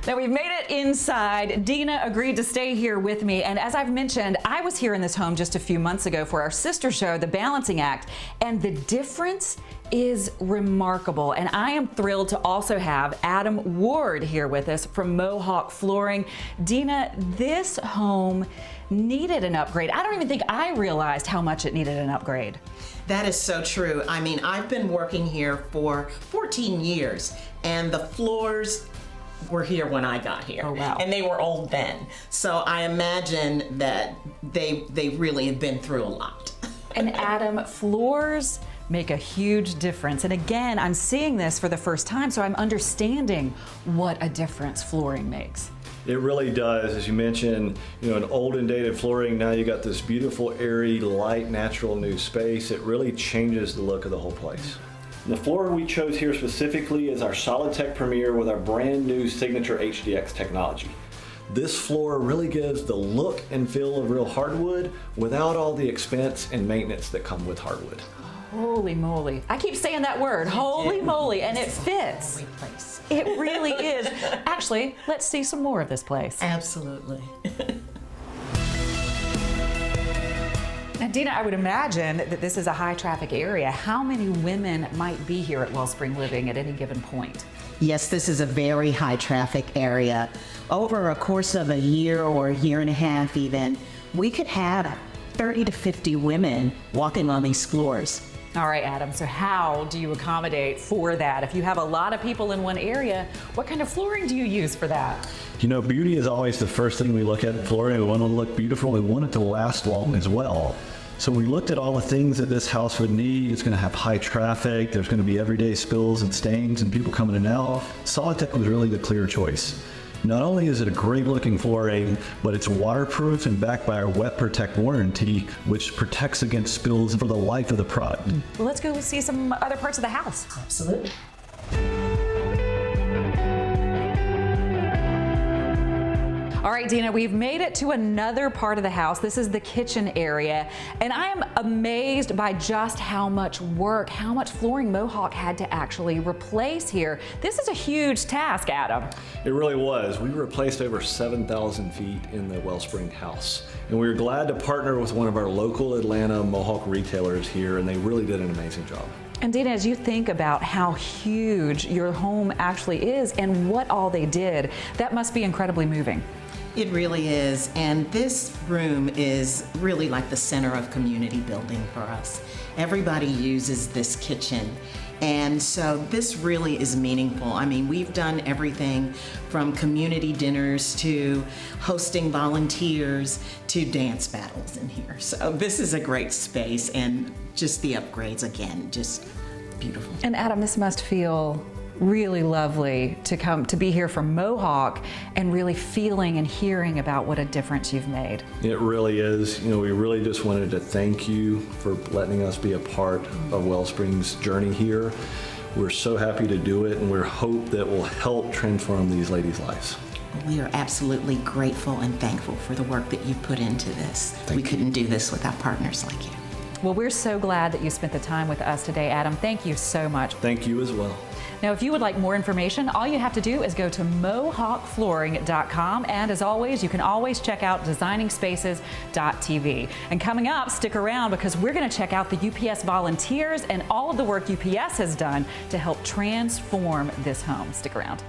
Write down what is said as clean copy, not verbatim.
Now we've made it inside. Dina agreed to stay here with me, and as I've mentioned, I was here in this home just a few months ago for our sister show, The Balancing Act, and the difference is remarkable. And I am thrilled to also have Adam Ward here with us from Mohawk Flooring. Dina, this home needed an upgrade. I don't even think I realized how much it needed an upgrade. That is so true. I mean, I've been working here for 14 years, and the floors were here when I got here. Oh, wow. And they were old then. So I imagine that they really have been through a lot. And Adam, floors make a huge difference. And again, I'm seeing this for the first time, so I'm understanding what a difference flooring makes. It really does. As you mentioned, an old and dated flooring, now you got this beautiful, airy, light, natural new space. It really changes the look of the whole place. The floor we chose here specifically is our SolidTech Premier with our brand new signature HDX technology. This floor really gives the look and feel of real hardwood without all the expense and maintenance that come with hardwood. Holy moly. I keep saying that word, holy moly, and it fits. It really is. Actually, let's see some more of this place. Absolutely. Now, Dina, I would imagine that this is a high traffic area. How many women might be here at Wellspring Living at any given point? Yes, this is a very high traffic area. Over a course of a year or a year and a half even, we could have 30 to 50 women walking on these floors. All right, Adam, so how do you accommodate for that? If you have a lot of people in one area, what kind of flooring do you use for that? Beauty is always the first thing we look at in flooring. We want it to look beautiful. We want it to last long as well. So we looked at all the things that this house would need. It's going to have high traffic. There's going to be everyday spills and stains and people coming in and out. SolidTech was really the clear choice. Not only is it a great looking flooring, but it's waterproof and backed by our Wet Protect warranty, which protects against spills for the life of the product. Well, let's go see some other parts of the house. Absolutely. All right, Dina, we've made it to another part of the house. This is the kitchen area, and I am amazed by just how much work, how much flooring Mohawk had to actually replace here. This is a huge task, Adam. It really was. We replaced over 7,000 feet in the Wellspring house, and we were glad to partner with one of our local Atlanta Mohawk retailers here, and they really did an amazing job. And Dina, as you think about how huge your home actually is and what all they did, that must be incredibly moving. It really is, and this room is really like the center of community building for us. Everybody uses this kitchen, and so this really is meaningful. I mean, we've done everything from community dinners to hosting volunteers to dance battles in here. So this is a great space, and just the upgrades, again, just beautiful. And Adam, this must feel really lovely to be here from Mohawk and really feeling and hearing about what a difference you've made. It really is. We really just wanted to thank you for letting us be a part of Wellspring's journey here. We're so happy to do it, and we hope that will help transform these ladies' lives. We are absolutely grateful and thankful for the work that you put into this. We couldn't do this without partners like you. Well, we're so glad that you spent the time with us today, Adam. Thank you so much. Thank you as well. Now, if you would like more information, all you have to do is go to mohawkflooring.com. And as always, you can always check out designingspaces.tv. And coming up, stick around because we're going to check out the UPS volunteers and all of the work UPS has done to help transform this home. Stick around.